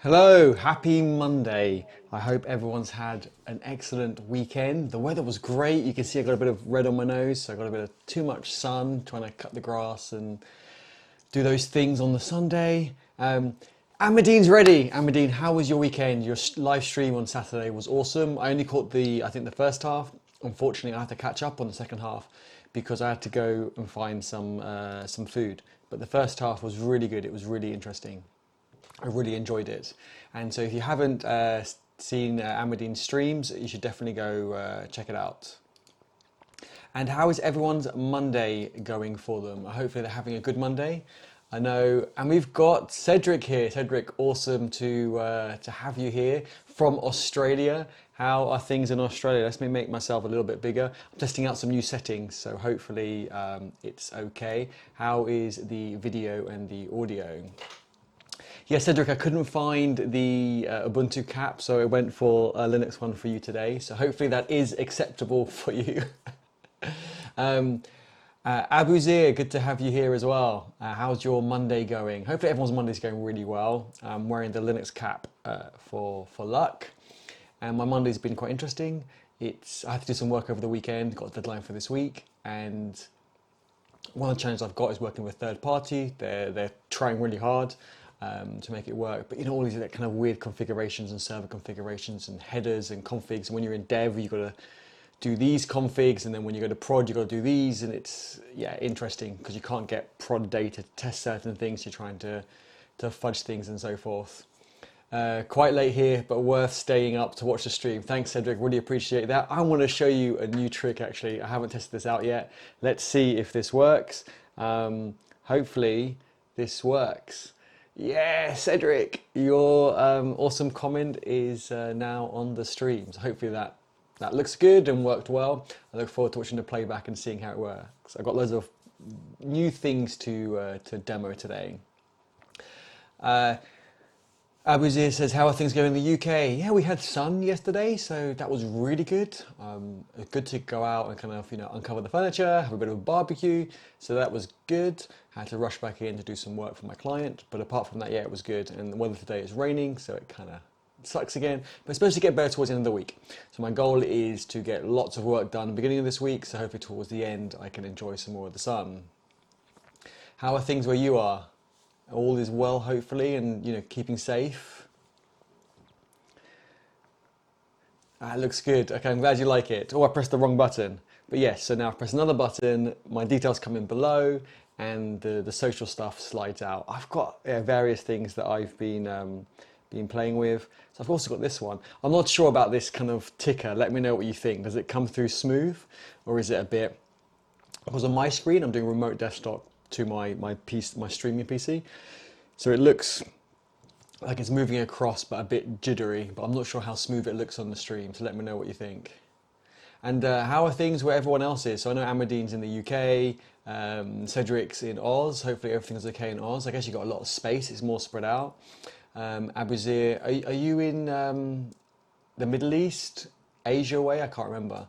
Hello, happy Monday. I hope everyone's had an excellent weekend. The weather was great. You can see I got a bit of red on my nose, so I got a bit of too much sun trying to cut the grass and do those things on the Sunday. Amadine's ready. Amadine, how was your weekend? Your live stream on Saturday was awesome. I only caught I think the first half. Unfortunately, I had to catch up on the second half because I had to go and find some food. But the first half was really good. It was really interesting. I really enjoyed it. And so if you haven't seen Amadine's streams, you should definitely go check it out. And how is everyone's Monday going for them? Hopefully they're having a good Monday. I know, and we've got Cedric here. Cedric, awesome to have you here from Australia. How are things in Australia? Let me make myself a little bit bigger. I'm testing out some new settings, so hopefully it's okay. How is the video and the audio? Yeah, Cedric, I couldn't find the Ubuntu cap, so I went for a Linux one for you today. So hopefully that is acceptable for you. Abu Zir, good to have you here as well. How's your Monday going? Hopefully everyone's Monday's going really well. I'm wearing the Linux cap for luck. And my Monday's been quite interesting. I have to do some work over the weekend, got a deadline for this week. And one of the challenges I've got is working with third party. They're trying really hard to make it work. But you know, all these kind of weird configurations and server configurations and headers and configs. And when you're in dev, you've got to do these configs, and then when you go to prod, you've got to do these. And it's, yeah, interesting because you can't get prod data to test certain things. You're trying to fudge things and so forth. Quite late here, but worth staying up to watch the stream. Thanks, Cedric. Really appreciate that. I want to show you a new trick, actually. I haven't tested this out yet. Let's see if this works. Hopefully this works. Yeah, Cedric, your awesome comment is now on the stream. So hopefully that looks good and worked well. I look forward to watching the playback and seeing how it works. I've got loads of new things to demo today. Abu Zir says, how are things going in the UK? Yeah, we had sun yesterday, so that was really good. Good to go out and kind of, uncover the furniture, have a bit of a barbecue. So that was good. Had to rush back in to do some work for my client. But apart from that, yeah, it was good. And the weather today is raining, so it kind of sucks again. But it's supposed to get better towards the end of the week. So my goal is to get lots of work done at the beginning of this week. So hopefully towards the end, I can enjoy some more of the sun. How are things where you are? All is well, hopefully, and keeping safe. It looks good. Okay, I'm glad you like it. Oh, I pressed the wrong button. But yes, so now I press another button, my details come in below, and the social stuff slides out. I've got various things that I've been playing with. So I've also got this one. I'm not sure about this kind of ticker. Let me know what you think. Does it come through smooth, or is it a bit? Because on my screen, I'm doing remote desktop to my streaming PC, so it looks like it's moving across, but a bit jittery. But I'm not sure how smooth it looks on the stream. So let me know what you think. And how are things where everyone else is? So I know Amadine's in the UK, Cedric's in Oz. Hopefully everything's okay in Oz. I guess you've got a lot of space. It's more spread out. Abu Zir, are you in the Middle East, Asia way? I can't remember.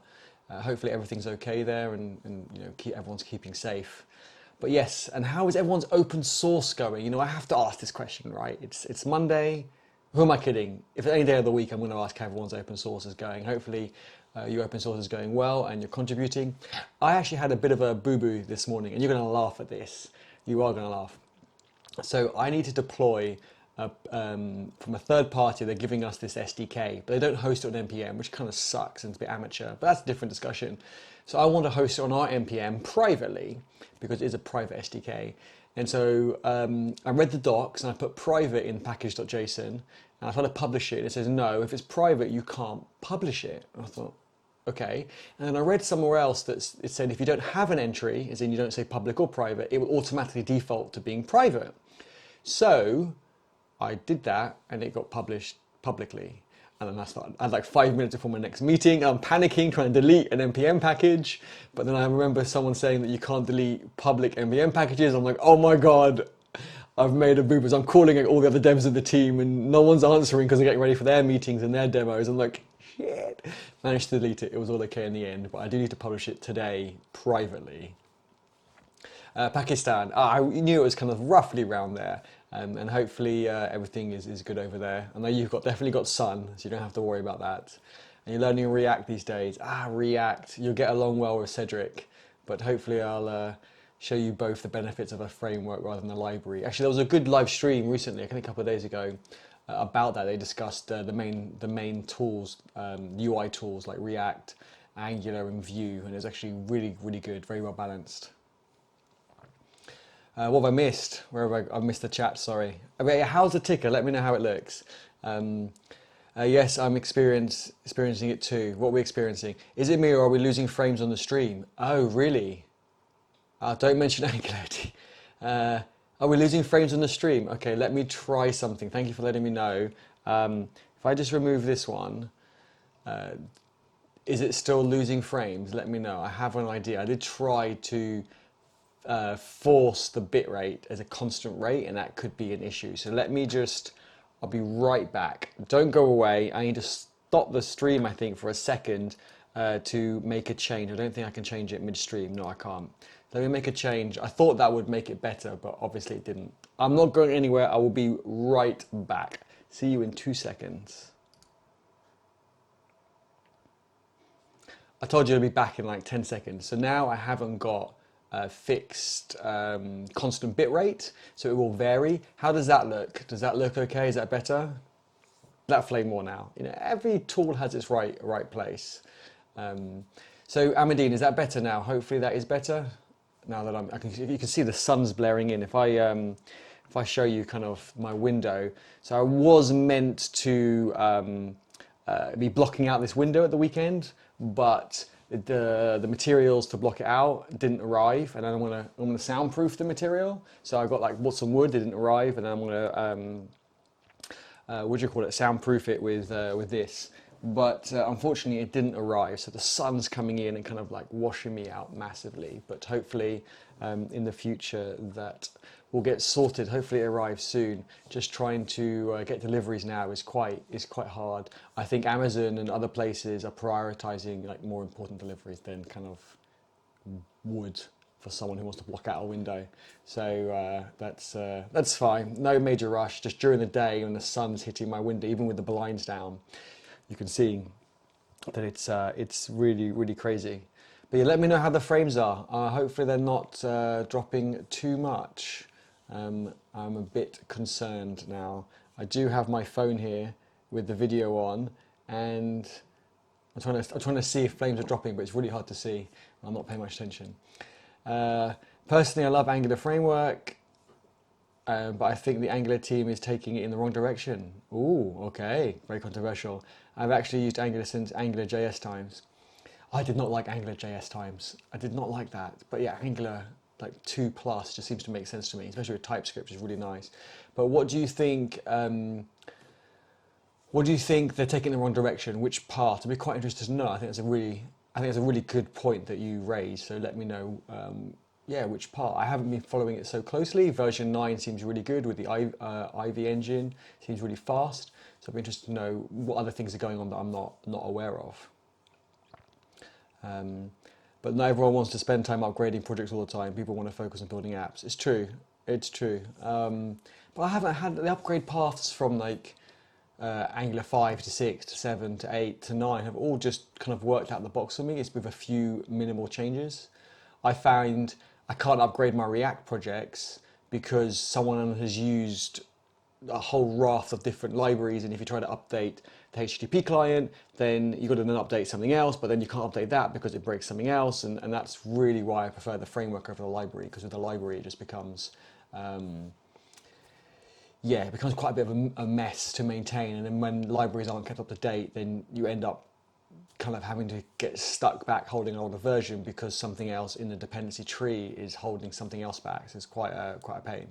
Hopefully everything's okay there, and everyone's keeping safe. But yes, and how is everyone's open source going? I have to ask this question, right? It's Monday. Who am I kidding? If it's any day of the week, I'm going to ask how everyone's open source is going. Hopefully your open source is going well and you're contributing. I actually had a bit of a boo-boo this morning, and you're going to laugh at this. You are going to laugh. So I need to deploy from a third party. They're giving us this SDK, but they don't host it on NPM, which kind of sucks and it's a bit amateur, but that's a different discussion. So I want to host it on our NPM privately, because it is a private SDK. And so I read the docs and I put private in package.json, and I tried to publish it. It says, no, if it's private, you can't publish it. And I thought, okay. And then I read somewhere else that it said if you don't have an entry, as in you don't say public or private, it will automatically default to being private. So I did that, and it got published publicly. And then I had like 5 minutes before my next meeting. I'm panicking, trying to delete an NPM package. But then I remember someone saying that you can't delete public NPM packages. I'm like, oh my God, I've made a boo-boo. So I'm calling all the other devs of the team, and no one's answering because they're getting ready for their meetings and their demos. I'm like, shit. Managed to delete it. It was all okay in the end. But I do need to publish it today privately. Pakistan, I knew it was kind of roughly around there. And hopefully everything is good over there. I know you've definitely got sun, so you don't have to worry about that. And you're learning React these days. React, you'll get along well with Cedric, but hopefully I'll show you both the benefits of a framework rather than a library. Actually, there was a good live stream recently, I think a couple of days ago, about that. They discussed the main tools, UI tools like React, Angular, and Vue, and it's actually really good, very well balanced. What have I missed? Where have I missed the chat? Sorry. Okay, how's the ticker? Let me know how it looks. Yes, I'm experiencing it too. What are we experiencing? Is it me or are we losing frames on the stream? Oh, really? Don't mention Angular. Are we losing frames on the stream? Okay, let me try something. Thank you for letting me know. If I just remove this one, is it still losing frames? Let me know. I have an idea. I did try to force the bitrate as a constant rate, and that could be an issue. So I'll be right back. Don't go away. I need to stop the stream, I think, for a second to make a change. I don't think I can change it midstream. No, I can't. Let me make a change. I thought that would make it better, but obviously it didn't. I'm not going anywhere. I will be right back. See you in 2 seconds. I told you I'd be back in like 10 seconds. So now I haven't got a fixed constant bit rate, so it will vary. How does that look? Does that look okay? Is that better? That flame more now. You know, every tool has its right place. So Amadine, is that better now? Hopefully that is better. Now that you can see the sun's blaring in. If I show you kind of my window, so I was meant to be blocking out this window at the weekend, but the materials to block it out didn't arrive, and then I'm gonna soundproof the material. So I got like some wood, it didn't arrive, and then I'm gonna what do you call it? Soundproof it with this. But unfortunately it didn't arrive, so the sun's coming in and kind of like washing me out massively. But hopefully in the future that will get sorted. Hopefully it arrives soon. Just trying to get deliveries now is quite hard. I think Amazon and other places are prioritizing like more important deliveries than kind of wood for someone who wants to block out a window. So that's fine. No major rush. Just during the day when the sun's hitting my window, even with the blinds down, you can see that it's really crazy. But yeah, let me know how the frames are. Hopefully they're not dropping too much. I'm a bit concerned now. I do have my phone here with the video on, and I'm trying to see if flames are dropping, but it's really hard to see. I'm not paying much attention. Personally, I love Angular framework. But I think the Angular team is taking it in the wrong direction. Ooh, okay, very controversial. I've actually used Angular since AngularJS times. I did not like AngularJS times. I did not like that. But yeah, Angular like 2 plus just seems to make sense to me, especially with TypeScript, is really nice. But what do you think? What do you think they're taking in the wrong direction? Which part? I'd be quite interested to know. I think that's a really good point that you raised. So let me know. Yeah, which part? I haven't been following it so closely. Version 9 seems really good with the Ivy engine. Seems really fast. So I'd be interested to know what other things are going on that I'm not aware of. But not everyone wants to spend time upgrading projects all the time. People want to focus on building apps. It's true. It's true. But I haven't had the upgrade paths from like Angular 5 to 6 to 7 to 8 to 9 have all just kind of worked out the box for me. It's with a few minimal changes. I found I can't upgrade my React projects because someone has used a whole raft of different libraries, and if you try to update the HTTP client, then you've got to then update something else, but then you can't update that because it breaks something else, and that's really why I prefer the framework over the library, because with the library it just becomes it becomes quite a bit of a mess to maintain, and then when libraries aren't kept up to date, then you end up kind of having to get stuck back holding an older version because something else in the dependency tree is holding something else back. So it's quite a pain.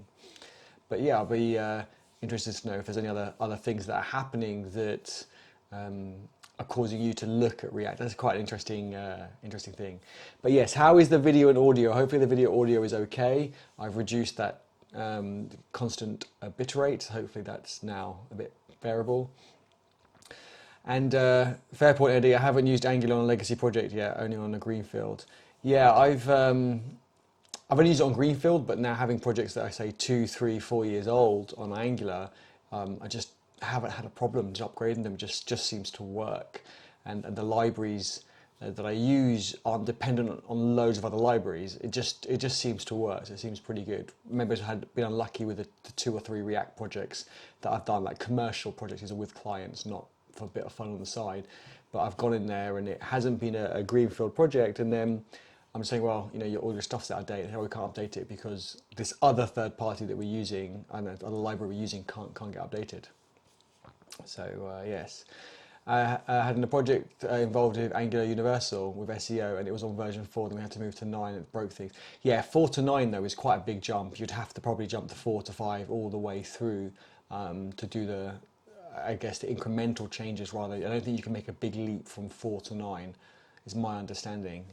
But yeah, I'll be interested to know if there's any other things that are happening that are causing you to look at React. That's quite an interesting thing. But yes, how is the video and audio? Hopefully the video audio is okay. I've reduced that constant bit rate. Hopefully that's now a bit bearable. And fair point, Eddie, I haven't used Angular on a legacy project yet, only on a greenfield. Yeah, I've only used it on Greenfield, but now having projects that I say 2, 3, 4 years old on Angular, I just haven't had a problem just upgrading them. Just seems to work, and the libraries that I use aren't dependent on loads of other libraries. It just seems to work. So it seems pretty good. Maybe I had been unlucky with the 2 or 3 React projects that I've done, like commercial projects, these are with clients, not for a bit of fun on the side. But I've gone in there and it hasn't been a greenfield project, and then I'm saying, well, all your stuff's out of date. Here we can't update it because this other third party that we're using and the other library we're using can't get updated. So yes, I had a project involved with Angular Universal with SEO, and it was on version 4. Then we had to move to 9, and it broke things. Yeah, 4 to 9 though is quite a big jump. You'd have to probably jump to 4 to 5 all the way through to do the incremental changes. Rather, I don't think you can make a big leap from 4 to 9. Is my understanding.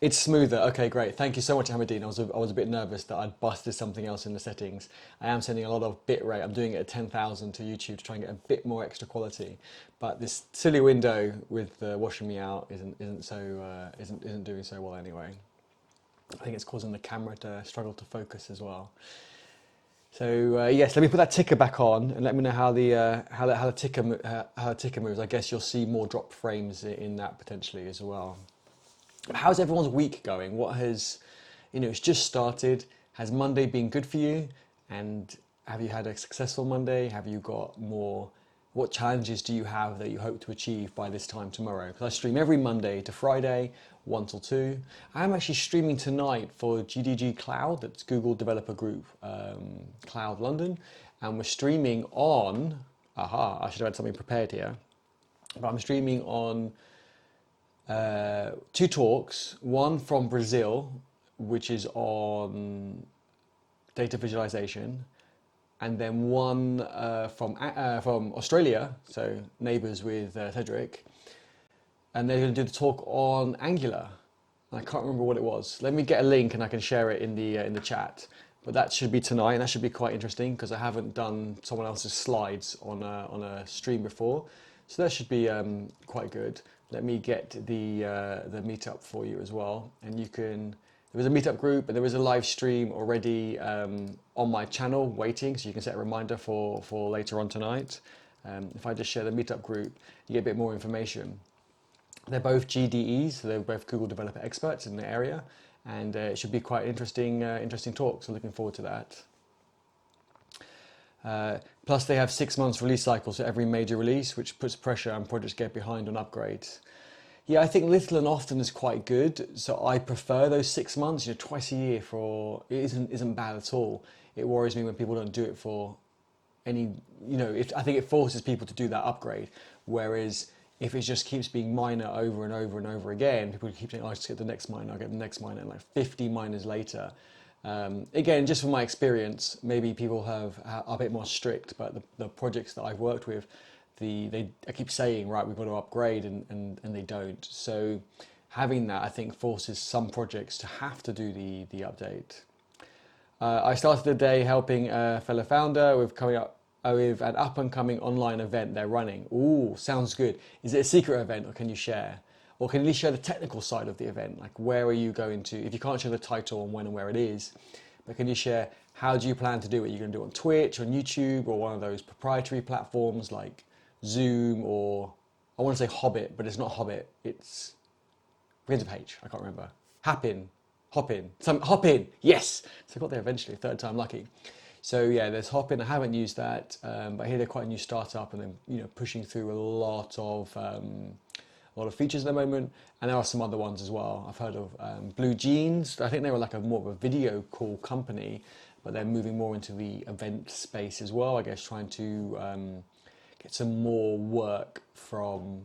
It's smoother. Okay, great. Thank you so much, Hamadine. I was a bit nervous that I'd busted something else in the settings. I am sending a lot of bit rate. I'm doing it at 10,000 to YouTube to try and get a bit more extra quality. But this silly window with washing me out isn't doing so well anyway. I think it's causing the camera to struggle to focus as well. So yes, let me put that ticker back on and let me know how the ticker moves. I guess you'll see more drop frames in that potentially as well. How's everyone's week going? It's just started. Has Monday been good for you? And have you had a successful Monday? Have you got more? What challenges do you have that you hope to achieve by this time tomorrow? Because I stream every Monday to Friday, 1 till 2. I am actually streaming tonight for GDG Cloud, that's Google Developer Group Cloud London. And we're streaming on, I should have had something prepared here. But I'm streaming on 2 talks, one from Brazil, which is on data visualization, and then one from Australia, so neighbours with Cedric, and they're going to do the talk on Angular. I can't remember what it was. Let me get a link and I can share it in the chat. But that should be tonight, and that should be quite interesting because I haven't done someone else's slides on a stream before, so that should be quite good. Let me get the meetup for you as well, and there was a meetup group and there was a live stream already on my channel waiting, so you can set a reminder for later on tonight. If I just share the meetup group, you get a bit more information. They're both GDEs, so they're both Google Developer Experts in the area, and it should be quite interesting talk. So looking forward to that. Plus they have 6 months release cycles for every major release, which puts pressure on projects to get behind on upgrades. Yeah, I think little and often is quite good. So I prefer those 6 months, twice a year it isn't bad at all. It worries me when people don't do it for any, I think it forces people to do that upgrade. Whereas if it just keeps being minor over and over and over again, people keep saying, I'll just get the next minor, I'll get the next minor, and like 50 minors later. Again, just from my experience, maybe people are a bit more strict, but the projects that I've worked with, I keep saying, right, we've got to upgrade, and they don't. So having that, I think, forces some projects to have to do the update. I started the day helping a fellow founder with an up-and-coming online event they're running. Ooh, sounds good. Is it a secret event, or can you share? Or can you at least share the technical side of the event? Like, where are you going to? If you can't share the title and when and where it is, but can you share how do you plan to do it? You're going to do it on Twitch, on YouTube, or one of those proprietary platforms like Zoom, or I want to say Hobbit, but it's not Hobbit. It's begins with H. I can't remember. Hopin. Yes. So I got there eventually. 3rd time lucky. So yeah, there's Hopin. I haven't used that, but I hear they're quite a new startup, and then pushing through a lot of features at the moment, and there are some other ones as well. I've heard of Blue Jeans. I think they were like more of a video call company, but they're moving more into the event space as well. I guess trying to get some more work from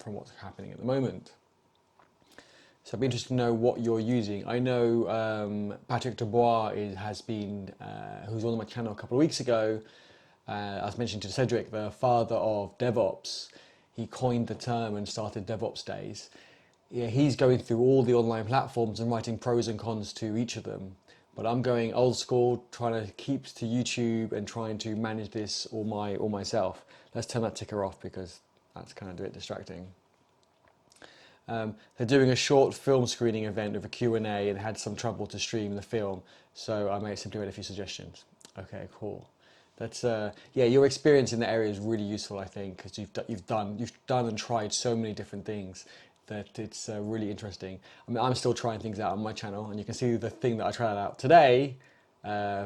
what's happening at the moment. So I'd be interested to know what you're using. I know Patrick Dubois who's on my channel a couple of weeks ago. I was mentioning to Cedric, the father of DevOps. He coined the term and started DevOps Days. Yeah, he's going through all the online platforms and writing pros and cons to each of them. But I'm going old school, trying to keep to YouTube and trying to manage this all myself. Let's turn that ticker off because that's kind of a bit distracting. They're doing a short film screening event with a Q&A and had some trouble to stream the film. So I may simply read a few suggestions. Okay, cool. That's yeah, your experience in that area is really useful, I think, because you've done and tried so many different things that it's really interesting. I mean, I'm still trying things out on my channel, and you can see the thing that I tried out today,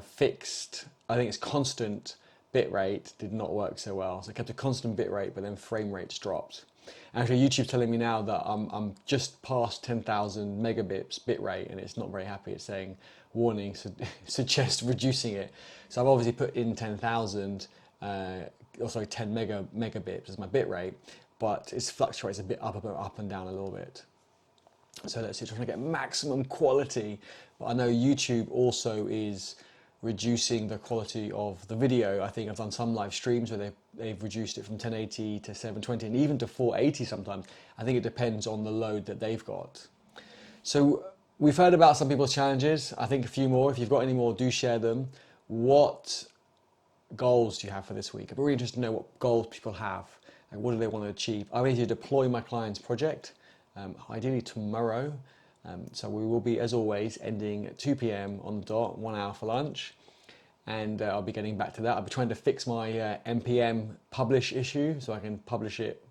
fixed. I think it's constant bitrate did not work so well. So I kept a constant bitrate, but then frame rates dropped. Actually, YouTube's telling me now that I'm just past 10,000 megabits bitrate, and it's not very happy. It's saying warning, suggest reducing it. So I've obviously put in 10,000, or sorry, 10 megabits as my bitrate, but it fluctuates a bit up and down a little bit. So let's see, trying to get maximum quality. But I know YouTube also is reducing the quality of the video. I think I've done some live streams where they've reduced it from 1080 to 720 and even to 480 sometimes. I think it depends on the load that they've got. So we've heard about some people's challenges. I think a few more. If you've got any more, do share them. What goals do you have for this week? I'm really interested to know what goals people have and what do they want to achieve. I need to deploy my client's project, ideally tomorrow. So we will be, as always, ending at 2 p.m. on the dot, 1 hour for lunch. And I'll be getting back to that. I'll be trying to fix my NPM publish issue so I can publish it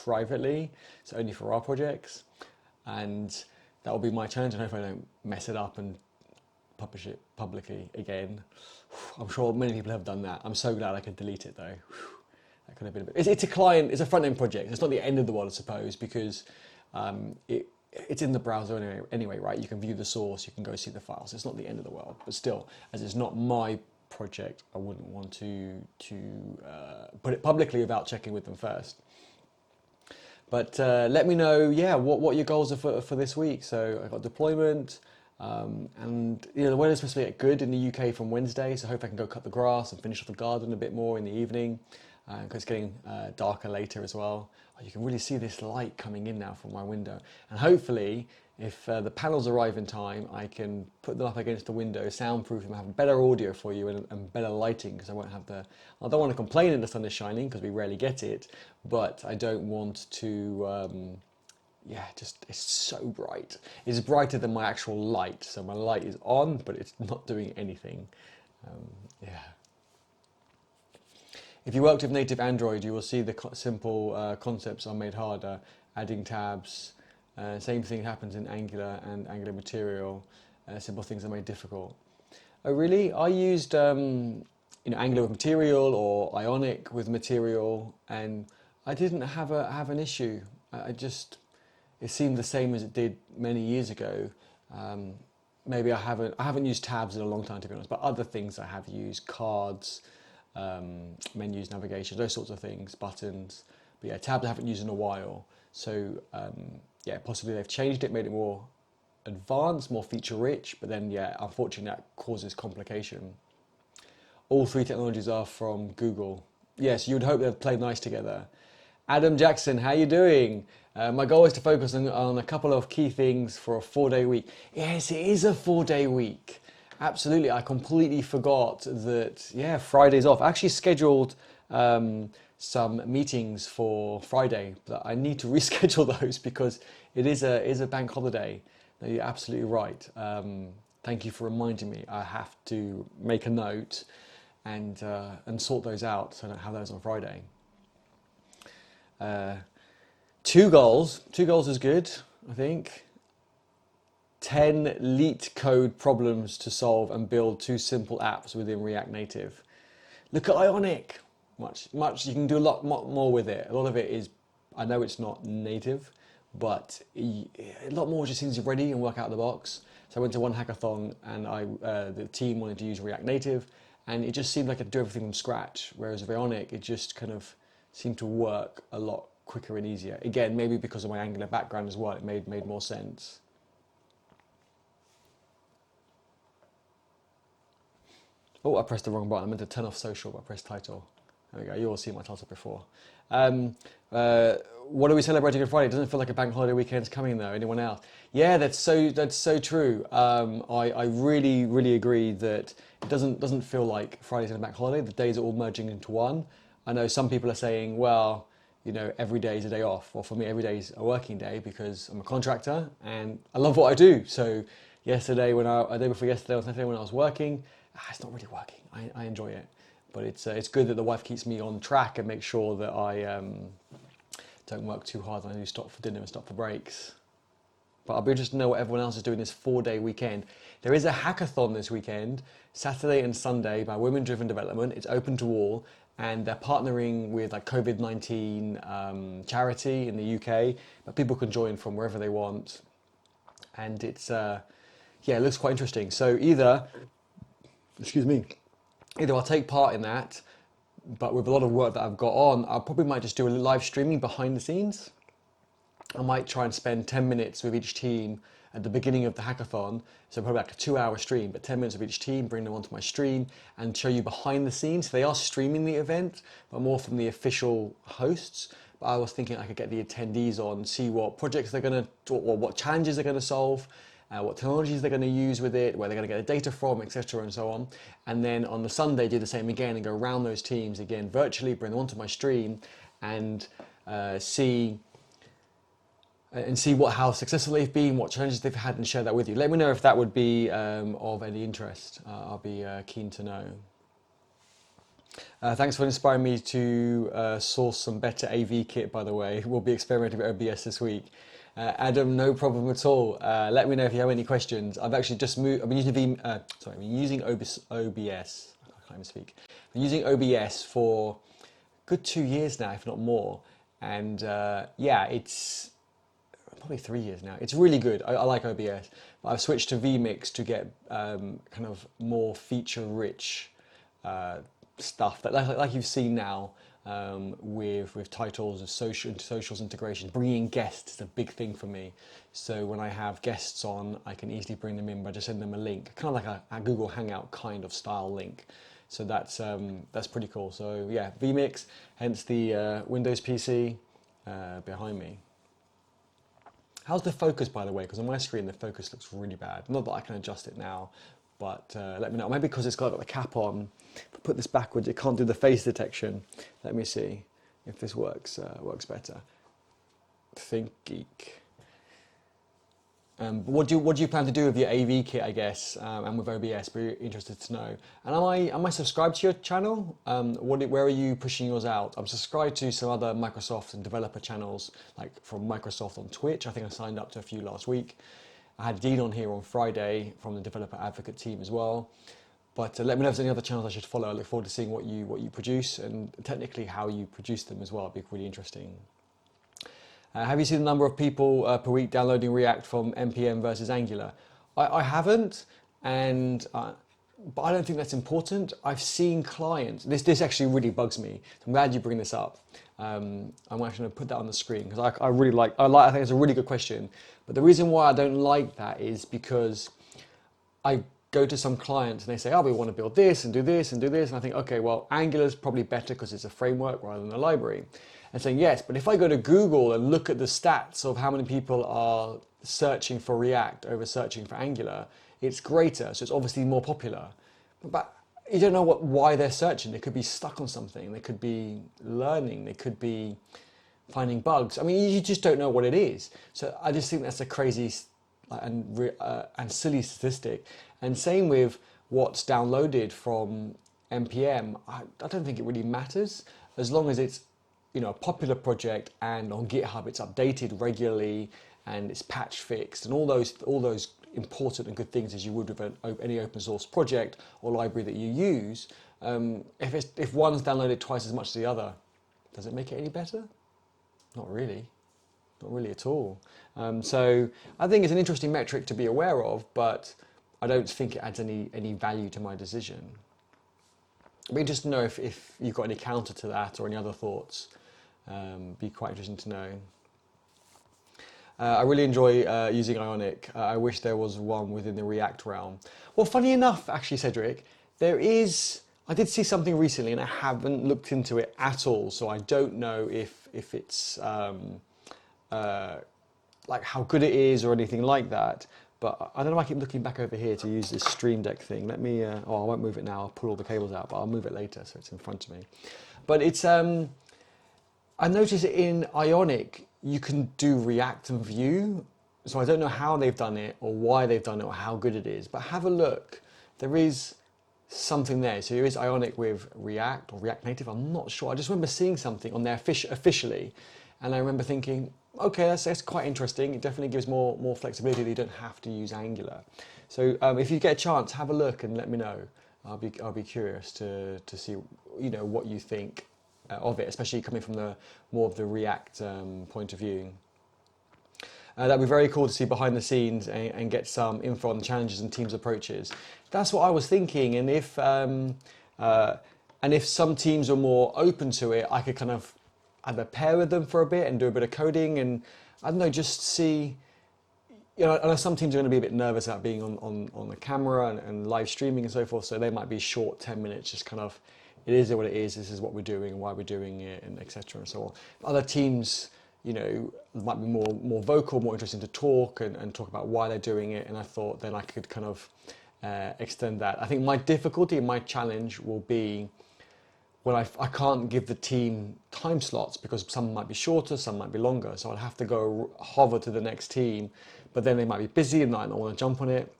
privately, so only for our projects. And that will be my challenge, and hopefully I don't mess it up and publish it publicly again. I'm sure many people have done that. I'm so glad I could delete it though. That could have been a bit. It's a client, it's a front-end project. It's not the end of the world, I suppose, because it's in the browser anyway, right? You can view the source, you can go see the files. It's not the end of the world, but still, as it's not my project, I wouldn't want to put it publicly without checking with them first. But let me know, yeah, what your goals are for this week. So I got deployment, and you know, the weather's supposed to get good in the UK from Wednesday, so I hope I can go cut the grass and finish off the garden a bit more in the evening, because it's getting darker later as well. Oh, you can really see this light coming in now from my window, and hopefully if the panels arrive in time, I can put them up against the window, soundproof them, have better audio for you and better lighting, because I won't have I don't want to complain that the sun is shining because we rarely get it, but I don't want to, yeah, just, it's so bright. It's brighter than my actual light, so my light is on, but it's not doing anything. Yeah. If you worked with native Android, you will see the simple concepts are made harder, adding tabs. Same thing happens in Angular and Angular Material. Simple things are made difficult. Oh, really? I used you know, Angular with Material or Ionic with Material, and I didn't have an issue. It seemed the same as it did many years ago. Maybe I haven't used tabs in a long time, to be honest, but other things I have used, cards, menus, navigation, those sorts of things, buttons. But yeah, tabs I haven't used in a while. So yeah, possibly they've changed it, made it more advanced, more feature rich, but then yeah, unfortunately that causes complication. All three technologies are from Google. Yes, you would hope they'd play nice together. Adam Jackson, how you doing? My goal is to focus on a couple of key things for a 4-day week. Yes, it is a 4-day week. Absolutely, I completely forgot that, yeah, Friday's off. I actually scheduled some meetings for Friday, but I need to reschedule those because it is a bank holiday. No, you're absolutely right. Thank you for reminding me. I have to make a note and sort those out so I don't have those on Friday. 2 goals. 2 goals is good, I think. 10 leet code problems to solve and build 2 simple apps within React Native. Look at Ionic. Much, you can do a lot more with it. A lot of it is, I know it's not native, but a lot more just seems ready and work out of the box. So I went to one hackathon and the team wanted to use React Native, and it just seemed like I could do everything from scratch. Whereas with Ionic, it just kind of seemed to work a lot quicker and easier. Again, maybe because of my Angular background as well, it made more sense. Oh, I pressed the wrong button. I meant to turn off social, but I pressed title. There we go. You all see my title before. What are we celebrating on Friday? It doesn't feel like a bank holiday weekend's coming though. Anyone else? Yeah, that's so true. I really agree that it doesn't feel like Friday's a bank holiday. The days are all merging into one. I know some people are saying, well, every day is a day off. Well, for me, every day is a working day because I'm a contractor and I love what I do. So yesterday, a day before yesterday, on Saturday when I was working, it's not really working. I enjoy it, but it's good that the wife keeps me on track and makes sure that I don't work too hard and I do stop for dinner and stop for breaks. But I'll be interested to know what everyone else is doing this 4-day weekend. There is a hackathon this weekend, Saturday and Sunday, by Women Driven Development. It's open to all, and they're partnering with like COVID-19 charity in the UK, but people can join from wherever they want. And it's, it looks quite interesting. So either I'll take part in that, but with a lot of work that I've got on, I probably might just do a live streaming behind the scenes. I might try and spend 10 minutes with each team at the beginning of the hackathon, so probably like a 2-hour stream, but 10 minutes with each team, bring them onto my screen and show you behind the scenes. They are streaming the event, but more from the official hosts. But I was thinking I could get the attendees on, see what projects they're going to, or what challenges they're going to solve, what technologies they're going to use with it, where they're going to get the data from, etc. and so on. And then on the Sunday, do the same again and go around those teams again virtually, bring them onto my stream and see how successful they've been, what challenges they've had, and share that with you. Let me know if that would be of any interest. I'll be keen to know. Thanks for inspiring me to source some better AV kit, by the way. We'll be experimenting with OBS this week. Adam, no problem at all. Let me know if you have any questions. I've actually just moved. I've been using OBS. I can't even speak. I've been using OBS for a good 2 years now, if not more. And it's probably 3 years now. It's really good. I like OBS. But I've switched to vMix to get kind of more feature-rich stuff that, like you've seen now with titles of socials integration. Bringing guests is a big thing for me. So when I have guests on, I can easily bring them in by just sending them a link, kind of like a Google Hangout kind of style link. So that's pretty cool. So yeah, vMix, hence the Windows PC behind me. How's the focus, by the way? Because on my screen, the focus looks really bad. Not that I can adjust it now, but let me know. Maybe because it's got the cap on. If I put this backwards, it can't do the face detection. Let me see if this works better. Think Geek. What do you plan to do with your AV kit, I guess, and with OBS? Be interested to know. And am I subscribed to your channel? Where are you pushing yours out? I'm subscribed to some other Microsoft and developer channels, like from Microsoft on Twitch. I think I signed up to a few last week. I had Dean on here on Friday from the developer advocate team as well. But let me know if there's any other channels I should follow. I look forward to seeing what you produce and technically how you produce them as well. It'd be really interesting. Have you seen the number of people per week downloading React from NPM versus Angular? I haven't, but I don't think that's important. I've seen clients. This actually really bugs me. I'm glad you bring this up. I'm actually going to put that on the screen because I really like. I think it's a really good question. But the reason why I don't like that is because I go to some clients and they say, oh, we want to build this and do this and do this. And I think, okay, well, Angular is probably better because it's a framework rather than a library. And saying, yes, but if I go to Google and look at the stats of how many people are searching for React over searching for Angular, it's greater. So it's obviously more popular. But you don't know why they're searching. They could be stuck on something. They could be learning. They could be finding bugs. I mean, you just don't know what it is. So I just think that's a crazy and silly statistic. And same with what's downloaded from NPM. I don't think it really matters as long as it's a popular project and on GitHub it's updated regularly and it's patch fixed and all those important and good things as you would with any open source project or library that you use. If one's downloaded twice as much as the other, does it make it any better? Not really. Not really at all. So I think it's an interesting metric to be aware of, but I don't think it adds any value to my decision. It'd be interesting to know if you've got any counter to that or any other thoughts. Be quite interesting to know. I really enjoy using Ionic. I wish there was one within the React realm. Well, funny enough, actually, Cedric, I did see something recently and I haven't looked into it at all, so I don't know if it's like how good it is or anything like that. But I don't know, I keep looking back over here to use this Stream Deck thing. Let me, I won't move it now, I'll pull all the cables out, but I'll move it later so it's in front of me. But it's, I noticed in Ionic, you can do React and Vue. So I don't know how they've done it or why they've done it or how good it is, but have a look. There is something there. So there is Ionic with React or React Native. I'm not sure. I just remember seeing something on there officially. And I remember thinking, okay, that's quite interesting. It definitely gives more flexibility that you don't have to use Angular. So if you get a chance, have a look and let me know. I'll be curious to see what you think of it, especially coming from the more of the React point of view. That'd be very cool to see behind the scenes and get some info on the challenges and teams' approaches. That's what I was thinking, and if some teams are more open to it, I could kind of either pair with them for a bit and do a bit of coding, and I don't know, just see. I know some teams are going to be a bit nervous about being on the camera and live streaming and so forth, so they might be short 10 minutes, just kind of, it is what it is, this is what we're doing and why we're doing it, and etc. and so on. Other teams, might be more vocal, more interesting to talk and talk about why they're doing it, and I thought then I could kind of extend that. I think my difficulty and my challenge will be when I can't give the team time slots because some might be shorter, some might be longer, so I'll have to go hover to the next team, but then they might be busy and might not want to jump on it.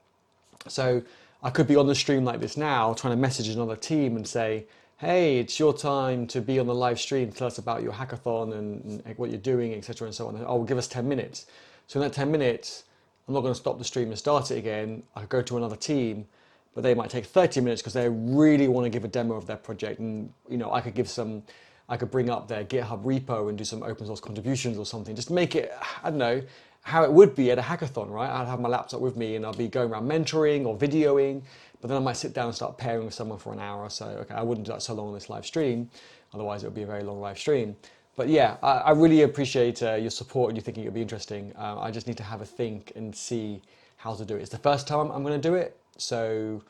So I could be on the stream like this now, trying to message another team and say, hey, it's your time to be on the live stream, tell us about your hackathon and what you're doing, etc. and so on. Oh, give us 10 minutes. So in that 10 minutes, I'm not going to stop the stream and start it again. I could go to another team, but they might take 30 minutes because they really want to give a demo of their project. And, I could bring up their GitHub repo and do some open source contributions or something. Just make it, I don't know, how it would be at a hackathon, right? I'd have my laptop with me and I'll be going around mentoring or videoing, but then I might sit down and start pairing with someone for an hour or so. Okay, I wouldn't do that so long on this live stream, otherwise it would be a very long live stream. But yeah, I really appreciate your support and you thinking it'll be interesting. I just need to have a think and see how to do it. It's the first time I'm going to do it, so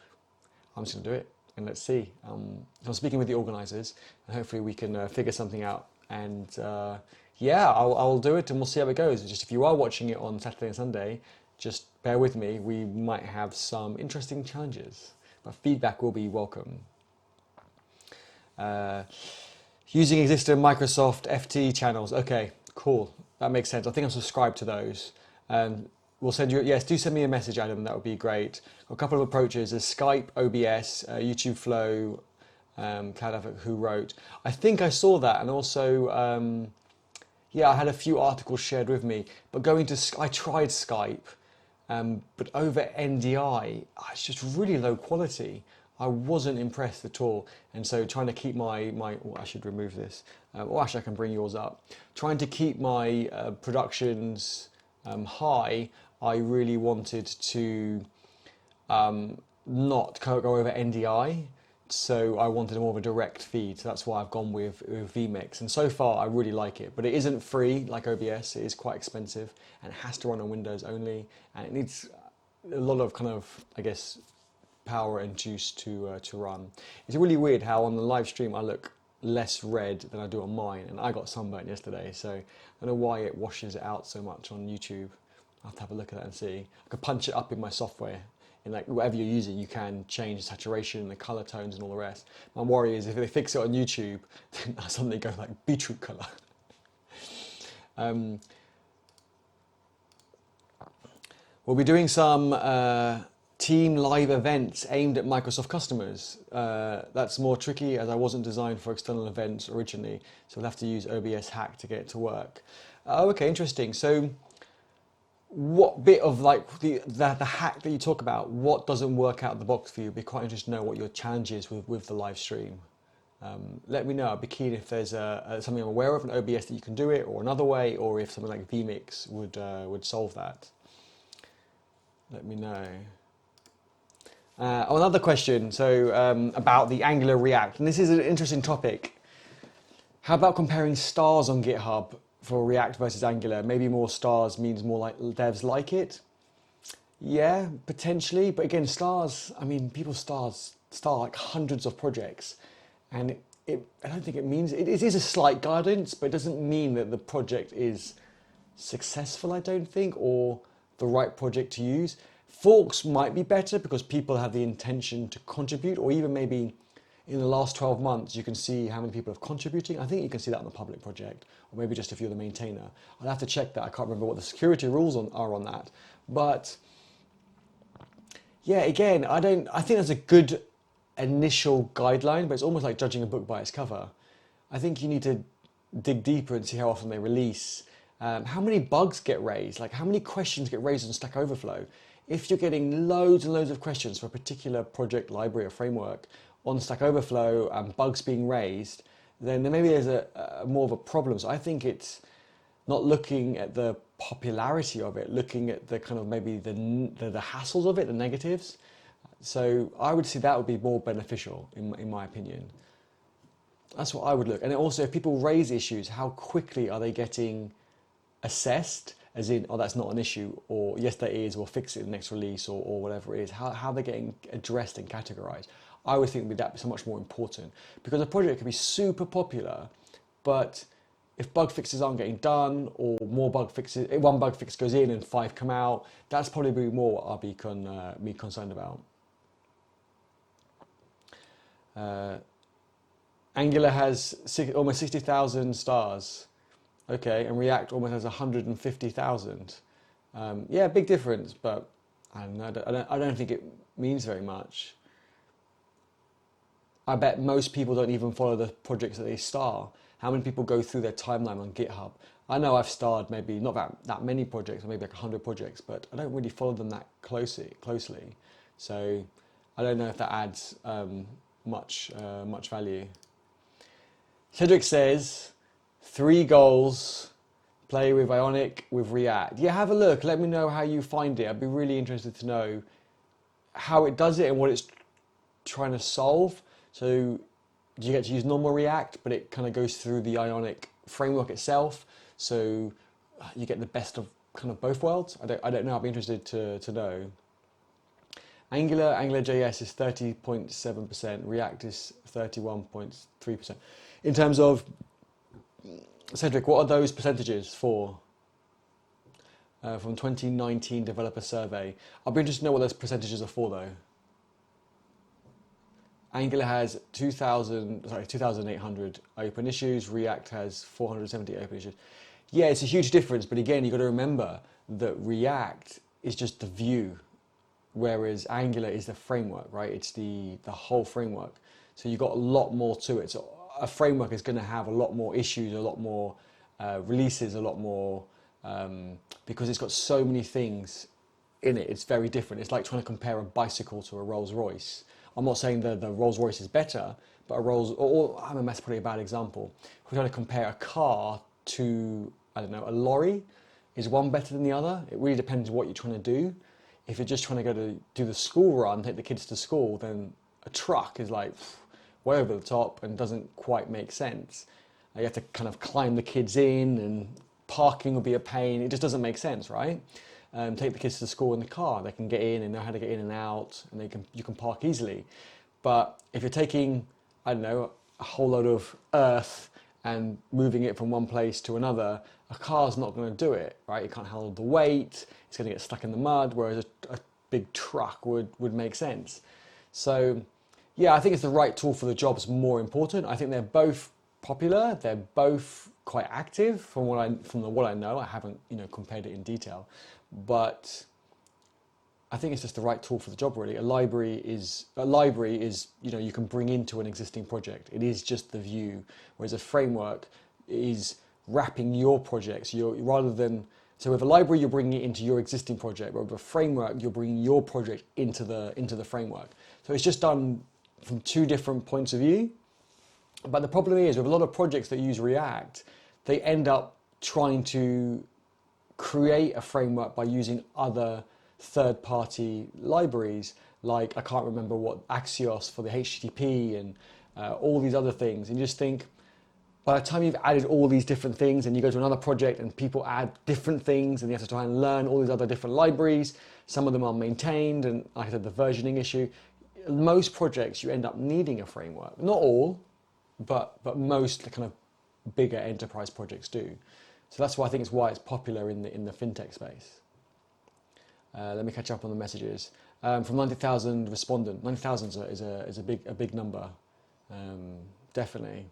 I'm just going to do it and let's see. So I'm speaking with the organisers and hopefully we can figure something out. And yeah, I'll do it and we'll see how it goes. Just if you are watching it on Saturday and Sunday, just bear with me. We might have some interesting challenges, but feedback will be welcome. Using existing Microsoft FT channels. Okay, cool. That makes sense. I think I'm subscribed to those. We'll send you, yes, do send me a message, Adam. That would be great. A couple of approaches. There's Skype, OBS, YouTube Flow, Cloud Advocate, Who Wrote. I think I saw that, and also, yeah, I had a few articles shared with me. But I tried Skype, but over NDI, it's just really low quality. I wasn't impressed at all, and so trying to keep I should remove this, or actually I can bring yours up. Trying to keep my productions high, I really wanted to not go over NDI, so I wanted more of a direct feed, so that's why I've gone with vMix, and so far I really like it, but it isn't free like OBS. It is quite expensive, and it has to run on Windows only, and it needs a lot of kind of, I guess, power and juice to run. It's really weird how on the live stream I look less red than I do on mine, and I got sunburnt yesterday, so I don't know why it washes it out so much on YouTube. I'll have to have a look at that and see. I could punch it up in my software, in like whatever you're using, you can change the saturation and the color tones and all the rest. My worry is if they fix it on YouTube, then I suddenly go like beetroot color. We'll be doing some team live events aimed at Microsoft customers. That's more tricky as I wasn't designed for external events originally, so we'll have to use OBS Hack to get it to work. Oh, okay, interesting. So what bit of like the hack that you talk about, what doesn't work out of the box for you? It'd be quite interesting to know what your challenge is with the live stream. Let me know. I'd be keen if there's something I'm aware of, an OBS that you can do it, or another way, or if something like vMix would solve that. Let me know. Another question, so about the Angular React, and this is an interesting topic. How about comparing stars on GitHub for React versus Angular? Maybe more stars means more like devs like it. Yeah, potentially, but again, stars, I mean, people star like hundreds of projects, and I don't think it means, it is a slight guidance, but it doesn't mean that the project is successful, I don't think, or the right project to use. Forks might be better because people have the intention to contribute, or even maybe in the last 12 months, you can see how many people are contributing. I think you can see that on the public project, or maybe just if you're the maintainer. I'll have to check that. I can't remember what the security rules are on that. But yeah, again, I think that's a good initial guideline, but it's almost like judging a book by its cover. I think you need to dig deeper and see how often they release. How many bugs get raised? Like how many questions get raised on Stack Overflow? If you're getting loads and loads of questions for a particular project, library, or framework on Stack Overflow and bugs being raised, then maybe there's a more of a problem. So I think it's not looking at the popularity of it, looking at the kind of maybe the hassles of it, the negatives. So I would say that would be more beneficial in my opinion. That's what I would look. And also if people raise issues, how quickly are they getting assessed, as in, oh, that's not an issue, or yes, that is, we'll fix it in the next release, or whatever it is. How they're getting addressed and categorized. I would think that be so much more important, because a project can be super popular, but if bug fixes aren't getting done, or more bug fixes, one bug fix goes in and 5 come out, that's probably more what I'll be concerned about. Angular has almost 60,000 stars. Okay, and React almost has 150,000. Yeah, big difference, but I don't think it means very much. I bet most people don't even follow the projects that they star. How many people go through their timeline on GitHub? I know I've starred maybe not that many projects, maybe like 100 projects, but I don't really follow them that closely. So I don't know if that adds much value. Cedric says, 3 goals, play with Ionic, with React. Yeah, have a look. Let me know how you find it. I'd be really interested to know how it does it and what it's trying to solve. So do you get to use normal React, but it kind of goes through the Ionic framework itself? So you get the best of kind of both worlds? I don't know. I'd be interested to know. AngularJS is 30.7%. React is 31.3%. In terms of, Cedric, what are those percentages for? From 2019 developer survey. I'll be interested to know what those percentages are for though. Angular has 2,800 open issues. React has 470 open issues. Yeah, it's a huge difference, but again, you've got to remember that React is just the view, whereas Angular is the framework, right? It's the whole framework. So you've got a lot more to it. So a framework is going to have a lot more issues, a lot more releases, a lot more, because it's got so many things in it. It's very different. It's like trying to compare a bicycle to a Rolls Royce. I'm not saying that the Rolls Royce is better, but I mean, that's probably a bad example. If we're trying to compare a car to, I don't know, a lorry, is one better than the other? It really depends what you're trying to do. If you're just trying to do the school run, take the kids to school, then a truck is like way over the top and doesn't quite make sense. You have to kind of climb the kids in, and parking will be a pain. It just doesn't make sense, right? Take the kids to school in the car. They can get in and know how to get in and out, and you can park easily. But if you're taking, I don't know, a whole load of earth and moving it from one place to another, a car's not going to do it, right? It can't handle the weight. It's going to get stuck in the mud, whereas a big truck would make sense. So yeah, I think it's the right tool for the job's more important. I think they're both popular. They're both quite active from what I know. I haven't compared it in detail, but I think it's just the right tool for the job really. A library is you can bring into an existing project. It is just the view, whereas a framework is wrapping your projects. So with a library, you're bringing it into your existing project, but with a framework, you're bringing your project into the framework. So it's just done from 2 different points of view. But the problem is with a lot of projects that use React, they end up trying to create a framework by using other third-party libraries, like I can't remember what, Axios for the HTTP and all these other things. And you just think, by the time you've added all these different things and you go to another project and people add different things and you have to try and learn all these other different libraries, some of them are maintained, and like I said, the versioning issue, most projects you end up needing a framework. Not all, but most kind of bigger enterprise projects do. So that's why I think it's popular in the fintech space. Let me catch up on the messages. From 90,000 respondents, 90,000 is a big number. Definitely.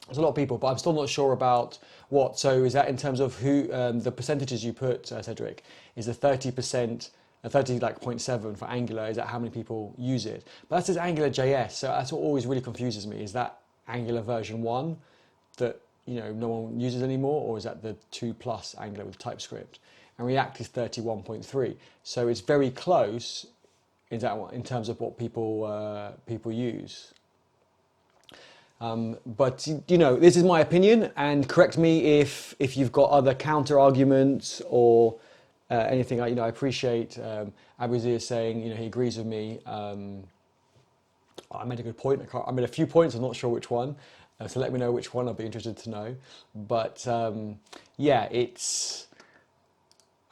There's a lot of people, but I'm still not sure about what. So is that in terms of who the percentages you put, Cedric? Is the 30%, 30 like 0.7 for Angular? Is that how many people use it? But that says Angular JS, so that's what always really confuses me. Is that Angular version 1 that no one uses anymore, or is that the 2 plus Angular with TypeScript? And React is 31.3, so it's very close in terms of what people use. But this is my opinion, and correct me if you've got other counter arguments or anything. I appreciate Abuzir saying he agrees with me. I made a good point. I made a few points. I'm not sure which one, so let me know which one. I'll be interested to know. But yeah,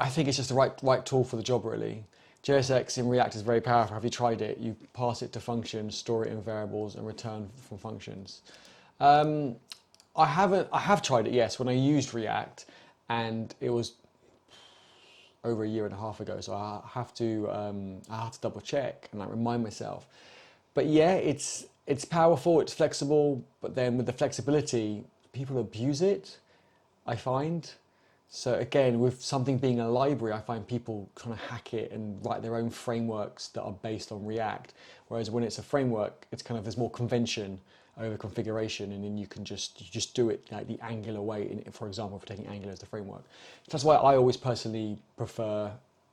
I think it's just the right tool for the job, really. JSX in React is very powerful. Have you tried it? You pass it to functions, store it in variables, and return from functions. I have tried it, yes, when I used React, and it was over a year and a half ago. So I have to double check and remind myself. But yeah, it's powerful, it's flexible, but then with the flexibility, people abuse it, I find. So again, with something being a library, I find people trying to hack it and write their own frameworks that are based on React. Whereas when it's a framework, it's there's more convention over configuration, and then you just do it like the Angular way. For example, for taking Angular as the framework. That's why I always personally prefer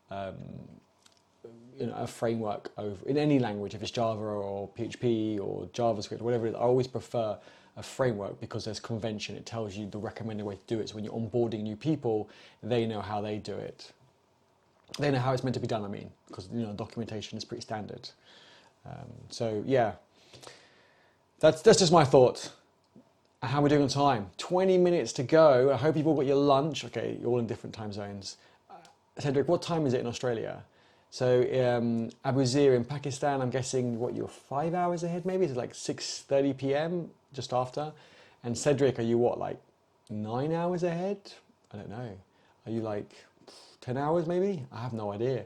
a framework over in any language. If it's Java or PHP or JavaScript or whatever it is, I always prefer a framework because there's convention. It tells you the recommended way to do it. So when you're onboarding new people, they know how they do it. They know how it's meant to be done, because documentation is pretty standard. So yeah, that's just my thought. How are we doing on time? 20 minutes to go. I hope you've all got your lunch. Okay, you're all in different time zones. Cedric, what time is it in Australia? So Abuzir in Pakistan, I'm guessing you're 5 hours ahead maybe? It's like 6:30 p.m, just after. And Cedric, are you 9 hours ahead? I don't know. Are you 10 hours maybe? I have no idea.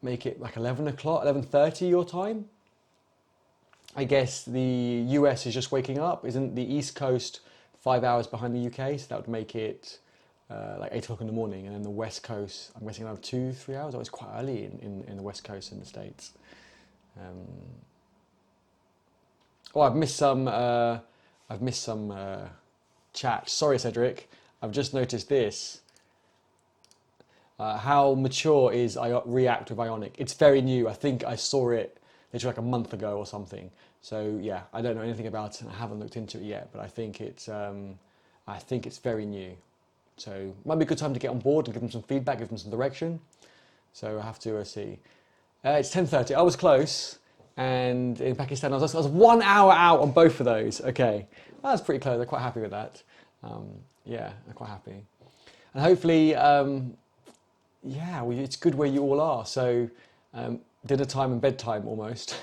Make it 11 o'clock, 11:30 your time? I guess the US is just waking up. Isn't the East Coast 5 hours behind the UK? So that would make it 8 o'clock in the morning, and then the West Coast, I'm guessing around 2-3 hours. Oh, it's quite early in the West Coast in the States. I've missed some chat. Sorry, Cedric. I've just noticed this. How mature is React with Ionic? It's very new. I think I saw it literally a month ago or something. So yeah, I don't know anything about it. I haven't looked into it yet, but I think it's very new. So might be a good time to get on board and give them some feedback, give them some direction. So I have to see. It's 10:30. I was close, and in Pakistan I was 1 hour out on both of those. Okay, well, that's pretty close. I'm quite happy with that. Yeah, I'm quite happy, and hopefully, it's good where you all are. So dinner time and bedtime almost,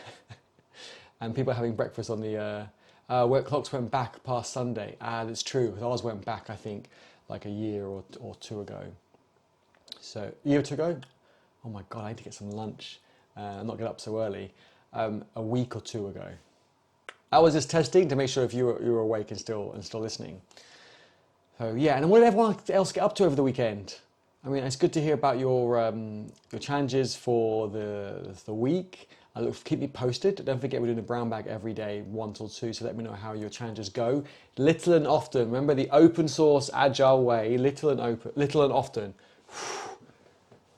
and people are having breakfast on the work clocks went back past Sunday. That's true, because ours went back, I think, a year or two ago. So, a year or two ago? Oh my God, I need to get some lunch and not get up so early. A week or two ago. I was just testing to make sure if you were awake and still listening. So yeah, and what did everyone else get up to over the weekend? It's good to hear about your challenges for the week. Keep me posted. Don't forget we're doing a brown bag every day, 1 till 2, so let me know how your challenges go. Little and often. Remember the open source, agile way, little and often.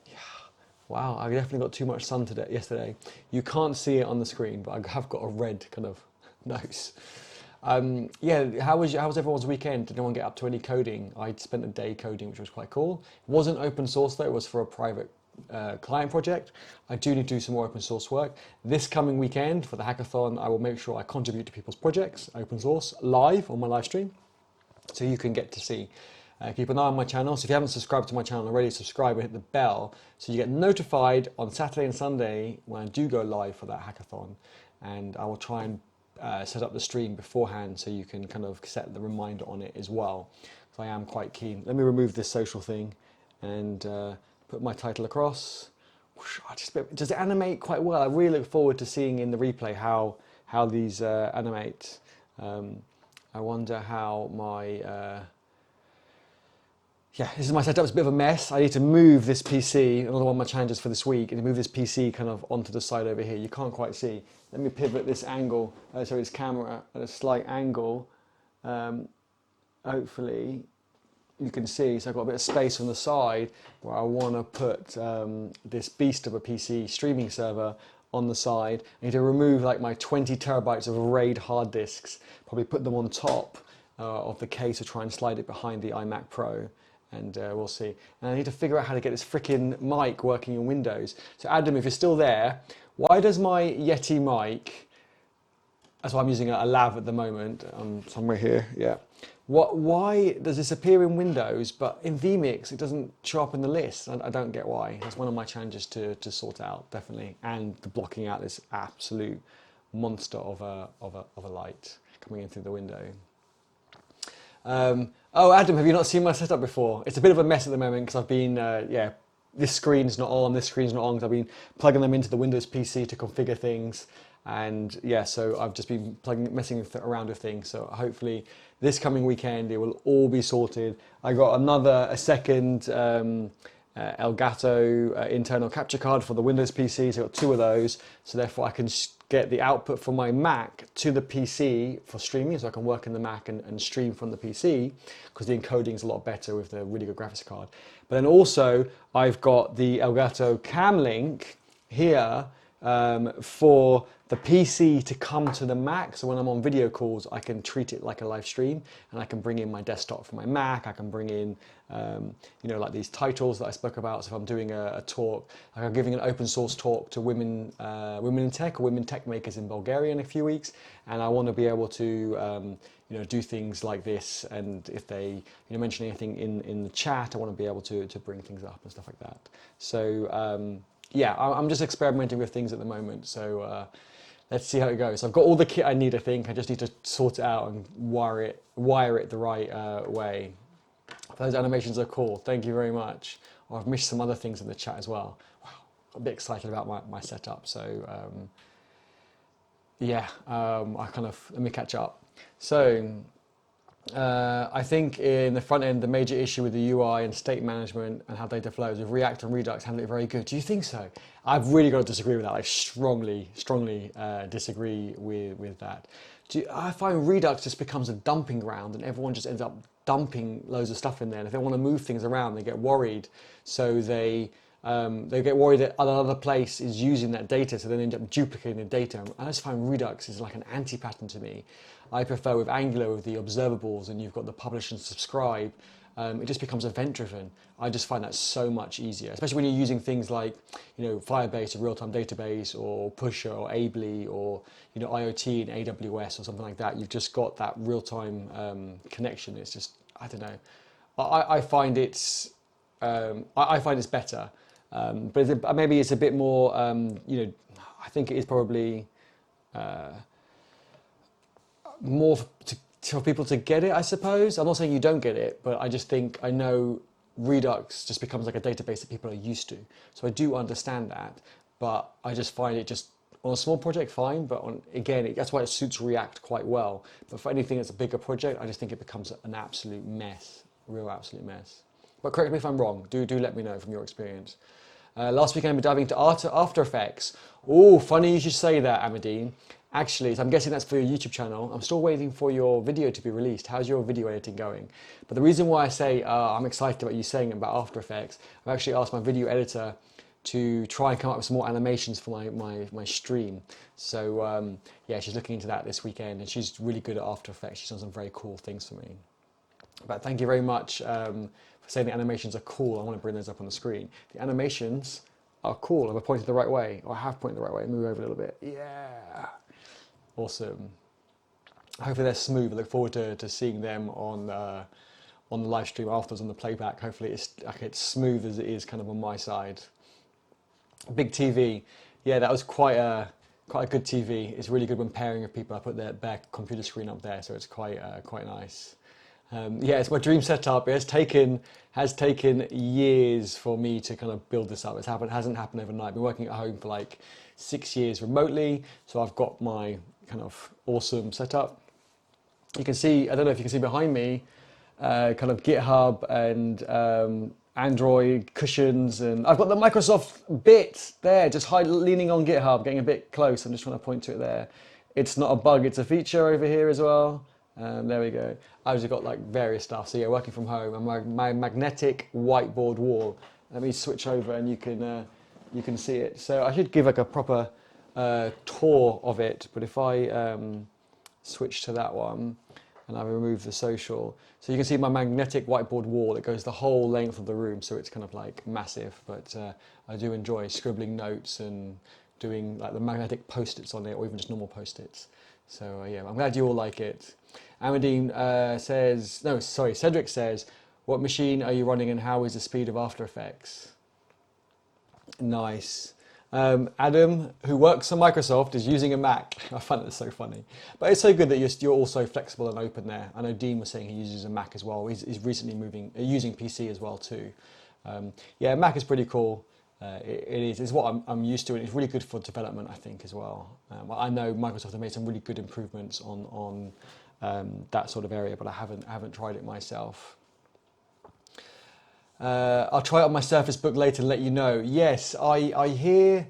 Yeah. Wow, I definitely got too much sun yesterday. You can't see it on the screen, but I have got a red kind of nose. How was everyone's weekend? Did anyone get up to any coding? I spent a day coding, which was quite cool. It wasn't open source though, it was for a private client project. I do need to do some more open source work. This coming weekend for the hackathon, I will make sure I contribute to people's projects, open source, live on my live stream, so you can get to see. Keep an eye on my channel. So if you haven't subscribed to my channel already, subscribe and hit the bell so you get notified on Saturday and Sunday when I do go live for that hackathon. And I will try and set up the stream beforehand so you can kind of set the reminder on it as well. So I am quite keen. Let me remove this social thing and put my title across. Does it animate quite well? I really look forward to seeing in the replay how how these animate. I wonder how my yeah, this is my setup. It's a bit of a mess. I need to move this PC, another one of my challenges for this week, and move this PC kind of onto the side over here. You can't quite see. Let me pivot this angle, sorry, this camera at a slight angle. Hopefully you can see, so I've got a bit of space on the side where I want to put this beast of a PC streaming server on the side. I need to remove like my 20 terabytes of RAID hard disks, probably put them on top of the case or try and slide it behind the iMac Pro, and we'll see. And I need to figure out how to get this freaking mic working in Windows. So Adam, if you're still there, why does my Yeti mic, that's why I'm using a lav at the moment, somewhere here, yeah. Why does this appear in Windows, but in vMix it doesn't show up in the list? I don't get why. That's one of my challenges to sort out, definitely. And the blocking out this absolute monster of a light coming in through the window. Oh, Adam, have you not seen my setup before? It's a bit of a mess at the moment because I've been, yeah, this screen's not on, this screen's not on, because I've been plugging them into the Windows PC to configure things. And yeah, so I've just been messing around with things. So hopefully this coming weekend it will all be sorted. I got a second Elgato internal capture card for the Windows PC. So I got 2 of those. So therefore I can get the output from my Mac to the PC for streaming, so I can work in the Mac and stream from the PC, because the encoding is a lot better with the really good graphics card. But then also I've got the Elgato Cam Link here for the PC to come to the Mac, so when I'm on video calls I can treat it like a live stream, and I can bring in my desktop from my Mac. I can bring in you know, like these titles that I spoke about. So if I'm doing a talk, like I'm giving an open source talk to women in tech, or women tech makers in Bulgaria in a few weeks, and I want to be able to you know, do things like this, and if they, you know, mention anything in the chat, I want to be able to bring things up and stuff like that. So yeah, I'm just experimenting with things at the moment, so let's see how it goes. I've got all the kit I need, I think. I just need to sort it out and wire it the right way. Those animations are cool. Thank you very much. Oh, I've missed some other things in the chat as well. Wow, I'm a bit excited about my setup. So yeah, let me catch up. So I think in the front end, the major issue with the UI and state management and how data flows with React and Redux handle it very good. Do you think so? I've really got to disagree with that. I strongly disagree with that. I find Redux just becomes a dumping ground, and everyone just ends up dumping loads of stuff in there. And if they want to move things around, they get worried. So they get worried that another place is using that data, so they end up duplicating the data. I just find Redux is like an anti-pattern to me. I prefer with Angular, with the observables, and you've got the publish and subscribe, it just becomes event-driven. I just find that so much easier, especially when you're using things like, you know, Firebase, a real-time database, or Pusher, or Ably, or, you know, IoT in AWS, or something like that. You've just got that real-time connection. It's just, I don't know. I find it's better, but maybe it's a bit more. You know, I think it is probably more for people to get it, I suppose. I'm not saying you don't get it, but I just think, I know Redux just becomes like a database that people are used to. So I do understand that, but I just find it just, on a small project, fine, but that's why it suits React quite well. But for anything that's a bigger project, I just think it becomes an absolute mess, a real absolute mess. But correct me if I'm wrong, do let me know from your experience. Last weekend we're diving into After Effects. Oh, funny you should say that, Amadine. Actually, so I'm guessing that's for your YouTube channel. I'm still waiting for your video to be released. How's your video editing going? But the reason why I say I'm excited about you saying about After Effects, I've actually asked my video editor to try and come up with some more animations for my stream. So yeah, she's looking into that this weekend, and she's really good at After Effects. She's done some very cool things for me. But thank you very much for saying the animations are cool. I want to bring those up on the screen. The animations are cool. Have I pointed the right way? Or I have pointed the right way. Move over a little bit. Yeah. Awesome. Hopefully they're smooth. I look forward to seeing them on the live stream afterwards, on the playback. Hopefully it's smooth as it is kind of on my side. Big TV. Yeah, that was quite a good TV. It's really good when pairing with people. I put their computer screen up there, so it's quite nice. Yeah, it's my dream setup. It has taken years for me to kind of build this up. Hasn't happened overnight. I've been working at home for like 6 years remotely, so I've got my kind of awesome setup. You can see, I don't know if you can see behind me, kind of GitHub and Android cushions, and I've got the Microsoft bit there, just leaning on GitHub, getting a bit close. I'm just trying to point to it there. It's not a bug, it's a feature over here as well. There we go. I've just got like various stuff. So yeah, working from home, and my magnetic whiteboard wall. Let me switch over and you can see it. So I should give like a proper tour of it, but if I switch to that one and I remove the social, so you can see my magnetic whiteboard wall. It goes the whole length of the room, so it's kind of like massive, but I do enjoy scribbling notes and doing like the magnetic post-its on it, or even just normal post-its. So yeah, I'm glad you all like it. Amadine says, no, sorry, Cedric says, what machine are you running and how is the speed of After Effects? Nice. Adam, who works on Microsoft, is using a Mac. I find that so funny. But it's so good that you're also flexible and open there. I know Dean was saying he uses a Mac as well. He's recently using PC as well too. Yeah, Mac is pretty cool. It is. It's what I'm used to, and it's really good for development, I think, as well. I know Microsoft have made some really good improvements on that sort of area, but I haven't tried it myself. I'll try it on my Surface Book later and let you know. Yes, I hear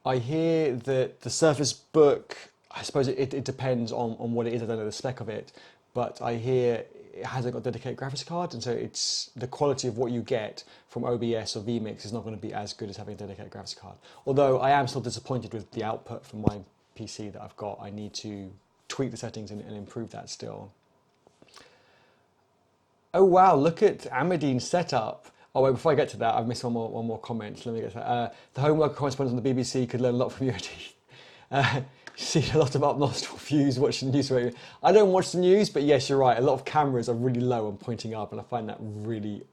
that the Surface Book, I suppose it depends on what it is. I don't know the spec of it, but I hear it hasn't got a dedicated graphics card, and so it's the quality of what you get from OBS or vMix is not going to be as good as having a dedicated graphics card. Although I am still disappointed with the output from my PC that I've got. I need to tweak the settings and improve that still. Oh wow, look at Amadine's setup. Oh wait, before I get to that, I've missed one more comment. Let me get to that. The homework correspondent on the BBC could learn a lot from you, Eddie. See a lot of up nostril views watching the news radio. I don't watch the news, but yes, you're right. A lot of cameras are really low and pointing up, and I find that really,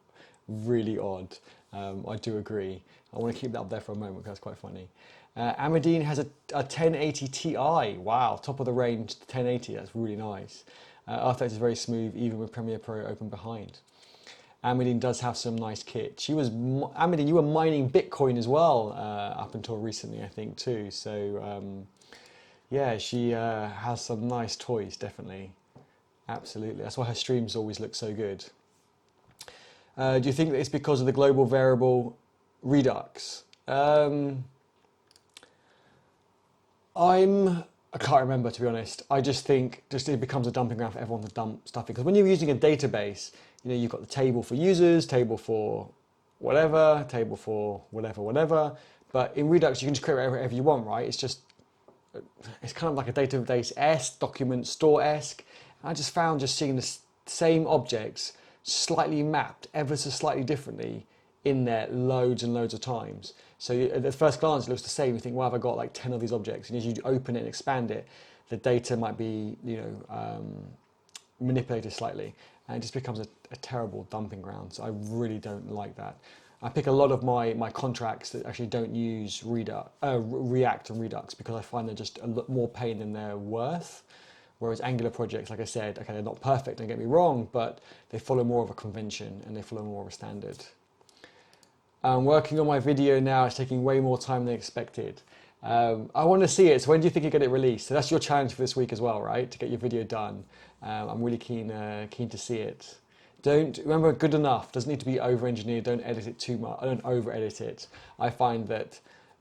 really odd. I do agree. I want to keep that up there for a moment because that's quite funny. Amadine has a 1080 Ti. Wow, top of the range 1080. That's really nice. After Effects is very smooth, even with Premiere Pro open behind. Amadine does have some nice kit. Amadine, you were mining Bitcoin as well up until recently, I think, too. So, yeah, she has some nice toys, definitely. Absolutely. That's why her streams always look so good. Do you think that it's because of the global variable Redux? I can't remember, to be honest. I just think it becomes a dumping ground for everyone to dump stuff in. Because when you're using a database, you've got the table for users, table for whatever, table for whatever. But in Redux, you can just create whatever you want, right? It's kind of like a database-esque, document store-esque. I just found seeing the same objects slightly mapped ever so slightly differently in there loads and loads of times. So at the first glance, it looks the same. You think, well, have I got like 10 of these objects? And as you open it and expand it, the data might be, manipulated slightly, and it just becomes a terrible dumping ground. So I really don't like that. I pick a lot of my contracts that actually don't use React and Redux because I find they're just a lot more pain than they're worth. Whereas Angular projects, like I said, okay, they're not perfect, don't get me wrong, but they follow more of a convention and they follow more of a standard. I'm working on my video now. It's taking way more time than expected. I want to see it. So when do you think you get it released? So that's your challenge for this week as well, right? To get your video done. I'm really keen to see it. Remember, good enough. Doesn't need to be over-engineered. Don't edit it too much. I don't over-edit it. I find that,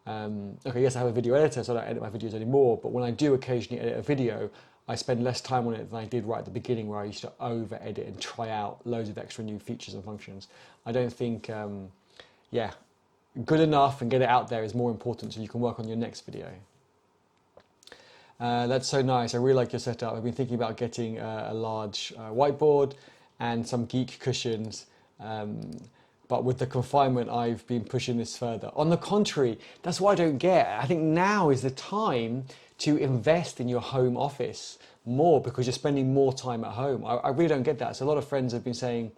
okay, yes, I have a video editor, so I don't edit my videos anymore. But when I do occasionally edit a video, I spend less time on it than I did right at the beginning, where I used to over-edit and try out loads of extra new features and functions. I don't think, yeah, good enough and get it out there is more important so you can work on your next video. That's so nice. I really like your setup. I've been thinking about getting a large whiteboard and some geek cushions, but with the confinement, I've been pushing this further. On the contrary, that's what I don't get. I think now is the time to invest in your home office more because you're spending more time at home. I really don't get that. So a lot of friends have been saying,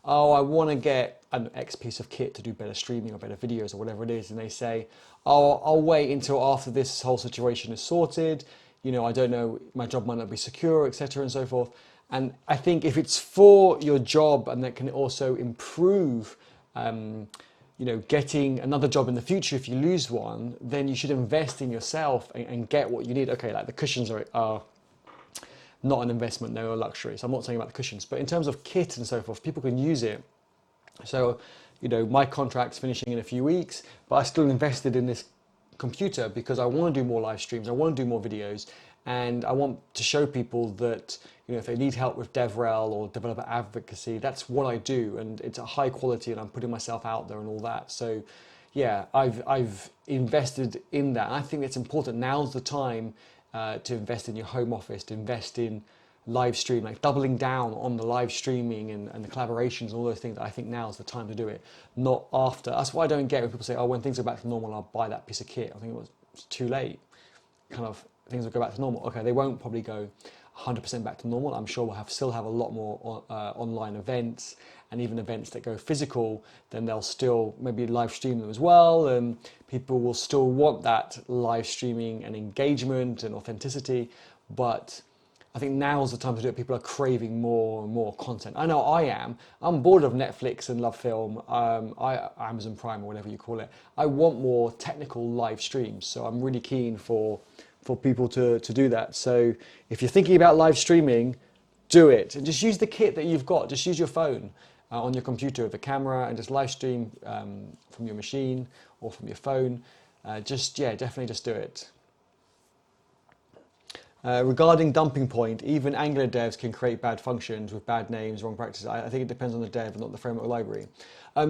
oh, I want to get an X piece of kit to do better streaming or better videos or whatever it is. And they say, oh, I'll wait until after this whole situation is sorted. I don't know, my job might not be secure, etc. and so forth. And I think if it's for your job and that can also improve getting another job in the future, if you lose one, then you should invest in yourself and get what you need. Okay, like the cushions are not an investment, they're a luxury. So I'm not saying about the cushions, but in terms of kit and so forth, people can use it. So, my contract's finishing in a few weeks, but I still invested in this computer because I want to do more live streams, I want to do more videos, and I want to show people that, if they need help with DevRel or developer advocacy, that's what I do, and it's a high quality, and I'm putting myself out there and all that. So, yeah, I've invested in that. And I think it's important. Now's the time to invest in your home office, to invest in live stream, like doubling down on the live streaming and the collaborations and all those things. I think now's the time to do it, not after. That's why I don't get when people say, oh, when things go back to normal, I'll buy that piece of kit. I think it's too late. Kind of things will go back to normal. Okay, they won't probably go 100% back to normal. I'm sure we'll still have a lot more online events, and even events that go physical, then they'll still maybe live stream them as well, and people will still want that live streaming and engagement and authenticity. But I think now's the time to do it. People are craving more and more content. I know I am. I'm bored of Netflix and Love Film, Amazon Prime or whatever you call it. I want more technical live streams. So I'm really keen for people to do that. So if you're thinking about live streaming, do it. And just use the kit that you've got. Just use your phone on your computer with a camera and just live stream from your machine or from your phone. Definitely just do it. Regarding dumping point, even Angular devs can create bad functions with bad names, wrong practices. I think it depends on the dev, not the framework library.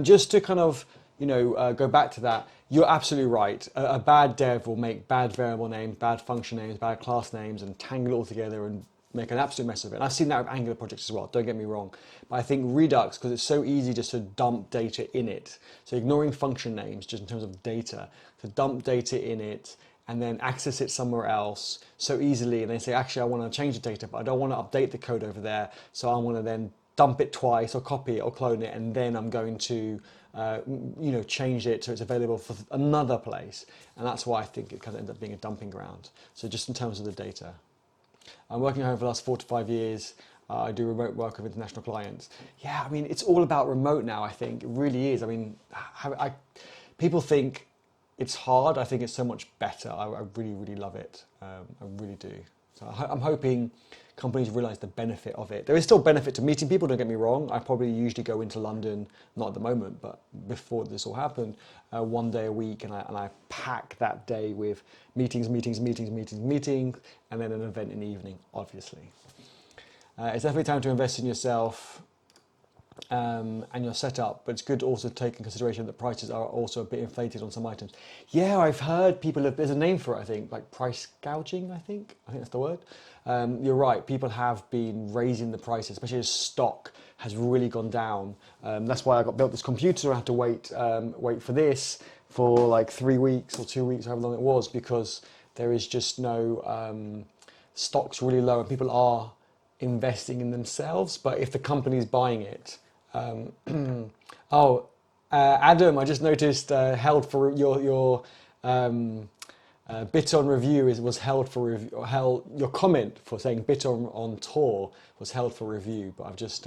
Just to kind of, go back to that, you're absolutely right. A bad dev will make bad variable names, bad function names, bad class names, and tangle it all together and make an absolute mess of it. And I've seen that with Angular projects as well, don't get me wrong. But I think Redux, because it's so easy just to dump data in it, so ignoring function names, just in terms of data, to dump data in it, and then access it somewhere else so easily, and they say, actually, I want to change the data, but I don't want to update the code over there, so I want to then dump it twice, or copy it, or clone it, and then I'm going to, change it so it's available for another place, and that's why I think it kind of ends up being a dumping ground. So just in terms of the data, I'm working at home for the last 4 to 5 years. I do remote work with international clients. Yeah, I mean, it's all about remote now. I think it really is. I mean, people think it's hard. I think it's so much better. I really, really love it. I really do. So I'm hoping companies realise the benefit of it. There is still benefit to meeting people, don't get me wrong. I probably usually go into London, not at the moment, but before this all happened, 1 day a week, and I pack that day with meetings, and then an event in the evening, obviously. It's definitely time to invest in yourself and your setup, but it's good to also take in consideration that prices are also a bit inflated on some items. Yeah, I've heard there's a name for it, I think, like price gouging, I think that's the word. You're right, people have been raising the prices, especially as stock has really gone down. That's why I built this computer. I had to wait for this for like 3 weeks or 2 weeks, however long it was, because there is just no, stock's really low and people are investing in themselves, but if the company's buying it, Adam, I just noticed held for your bit on review was held for review. Your comment for saying bit on tour was held for review, but I've just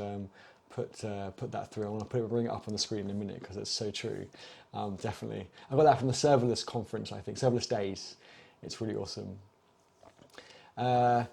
put that through. I want to bring it up on the screen in a minute because it's so true. Definitely, I got that from the serverless conference. I think serverless days. It's really awesome. Yeah,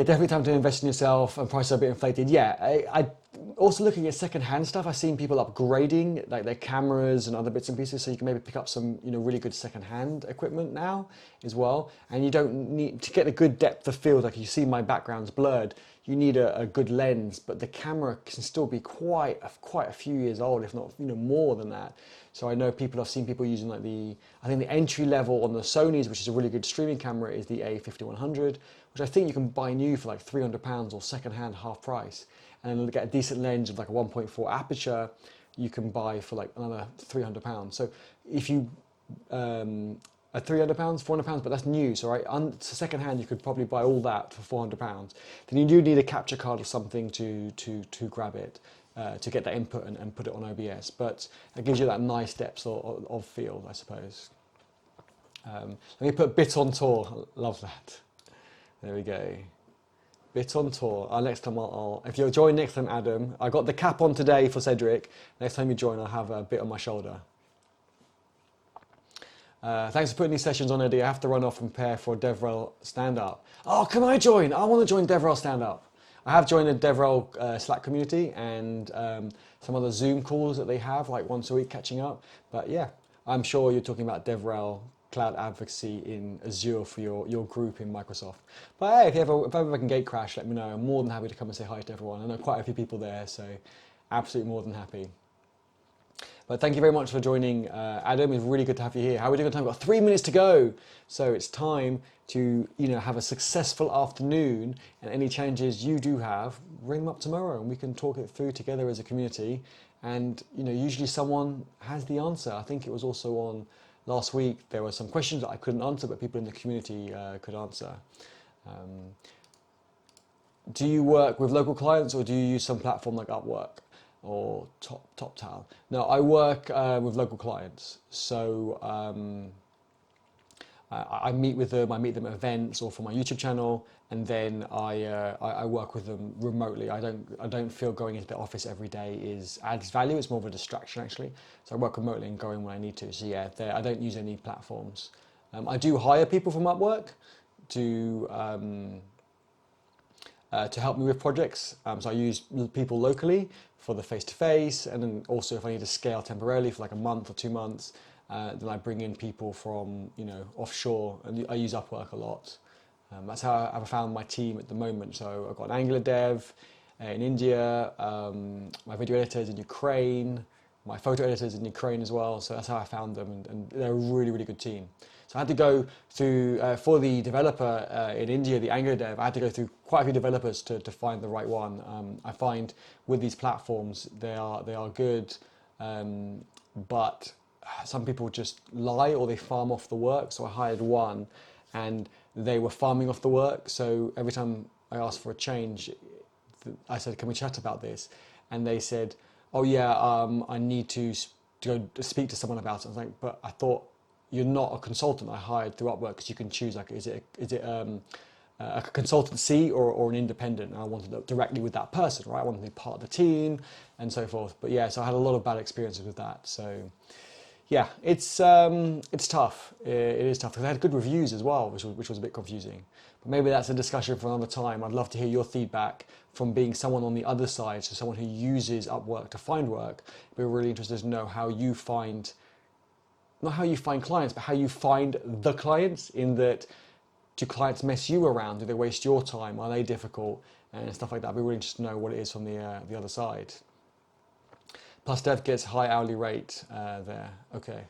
definitely time to invest in yourself, and prices are a bit inflated. Yeah, I also looking at second-hand stuff. I've seen people upgrading like their cameras and other bits and pieces, so you can maybe pick up some really good second-hand equipment now as well. And you don't need to get a good depth of field. Like you see, my background's blurred. You need a good lens, but the camera can still be quite a few years old, if not more than that. So I've seen people using like I think the entry level on the Sony's, which is a really good streaming camera, is the A5100, which I think you can buy new for like £300 or second-hand half price. And then get a decent lens with like a 1.4 aperture, you can buy for like another £300. So if you at £300, £400, but that's new. So second hand, you could probably buy all that for £400. Then you do need a capture card or something to grab it, to get that input and put it on OBS. But it gives you that nice depth of field, I suppose. Let me put bit on tour. Love that. There we go. Bit on tour. Next time if you'll join next time, Adam, I got the cap on today for Cedric. Next time you join, I'll have a bit on my shoulder. Thanks for putting these sessions on, Eddie. I have to run off and prepare for DevRel stand-up. Oh, can I join? I want to join DevRel stand-up. I have joined the DevRel Slack community and some other Zoom calls that they have, like once a week catching up. But yeah, I'm sure you're talking about DevRel Cloud Advocacy in Azure for your group in Microsoft. But hey, if ever I can gate crash, let me know. I'm more than happy to come and say hi to everyone. I know quite a few people there, so absolutely more than happy. But thank you very much for joining, Adam. It's really good to have you here. How are we doing on time? We've got 3 minutes to go. So it's time to have a successful afternoon, and any challenges you do have, bring them up tomorrow and we can talk it through together as a community. And usually someone has the answer. I think it was also on last week, there were some questions that I couldn't answer, but people in the community could answer. Do you work with local clients or do you use some platform like Upwork or TopTal? No, I work with local clients. So I meet with them, I meet them at events or for my YouTube channel, and then I work with them remotely. I don't feel going into the office every day adds value. It's more of a distraction actually. So I work remotely and go in when I need to. So yeah, I don't use any platforms. I do hire people from Upwork to help me with projects. So I use people locally for the face-to-face, and then also if I need to scale temporarily for like a month or 2 months, then I bring in people from offshore, and I use Upwork a lot. That's how I've found my team at the moment. So I've got an Angular dev in India, my video editors in Ukraine, my photo editors in Ukraine as well. So that's how I found them, and they're a really, really good team. So I had to go through, for the developer in India, the Angular dev, I had to go through quite a few developers to find the right one. I find with these platforms, they are good, but some people just lie or they farm off the work. So I hired one and they were farming off the work. So every time I asked for a change, I said, can we chat about this? And they said, oh yeah, I need to go speak to someone about it. I was like, but I thought you're not a consultant I hired through Upwork, because you can choose, like, is it a consultancy or an independent? And I wanted to directly with that person, right? I wanted to be part of the team and so forth. But yeah, so I had a lot of bad experiences with that. So yeah, it's tough. It is tough because I had good reviews as well, which was a bit confusing. But maybe that's a discussion for another time. I'd love to hear your feedback from being someone on the other side, so someone who uses Upwork to find work. We're really interested to know how you find, not how you find clients, but how you find the clients, in that, do clients mess you around? Do they waste your time? Are they difficult? And stuff like that. I'd be really interested to know what it is from the other side. Plus Dev gets high hourly rate there. Okay.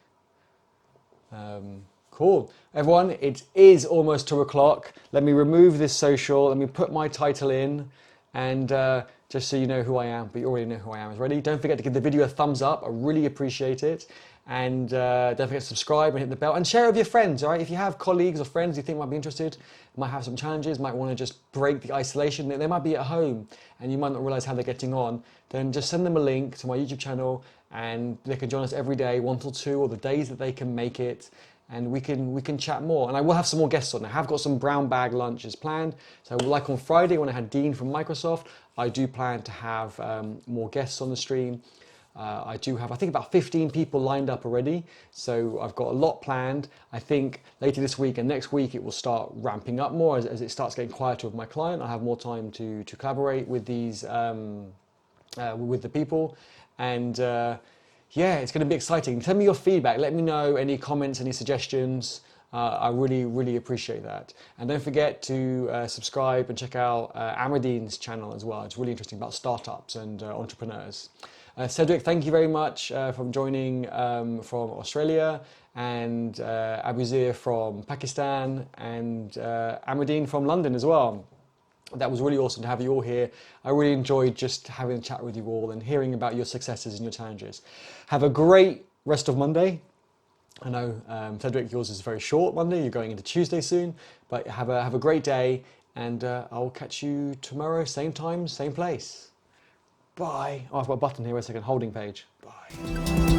Cool. Everyone, it is almost 2 o'clock. Let me remove this social. Let me put my title in, and just so you know who I am, but you already know who I am already. Don't forget to give the video a thumbs up. I really appreciate it. And don't forget to subscribe and hit the bell and share with your friends, all right? If you have colleagues or friends you think might be interested, might have some challenges, might want to just break the isolation, they might be at home and you might not realize how they're getting on, then just send them a link to my YouTube channel and they can join us every day, 1 till 2, or the days that they can make it, and we can chat more. And I will have some more guests on. I have got some brown bag lunches planned. So like on Friday when I had Dean from Microsoft, I do plan to have more guests on the stream. I do have, I think, about 15 people lined up already. So I've got a lot planned. I think later this week and next week it will start ramping up more as it starts getting quieter with my client. I have more time to collaborate with these, with the people. And yeah, it's going to be exciting. Tell me your feedback. Let me know any comments, any suggestions. I really, really appreciate that. And don't forget to subscribe and check out Amadine's channel as well. It's really interesting about startups and entrepreneurs. Cedric, thank you very much for joining from Australia, and Abuzir from Pakistan, and Amadine from London as well. That was really awesome to have you all here. I really enjoyed just having a chat with you all and hearing about your successes and your challenges. Have a great rest of Monday. I know, Cedric, yours is very short Monday. You're going into Tuesday soon, but have a great day, and I'll catch you tomorrow, same time, same place. Bye. Oh, I've got a button here. Wait a second. Holding page. Bye.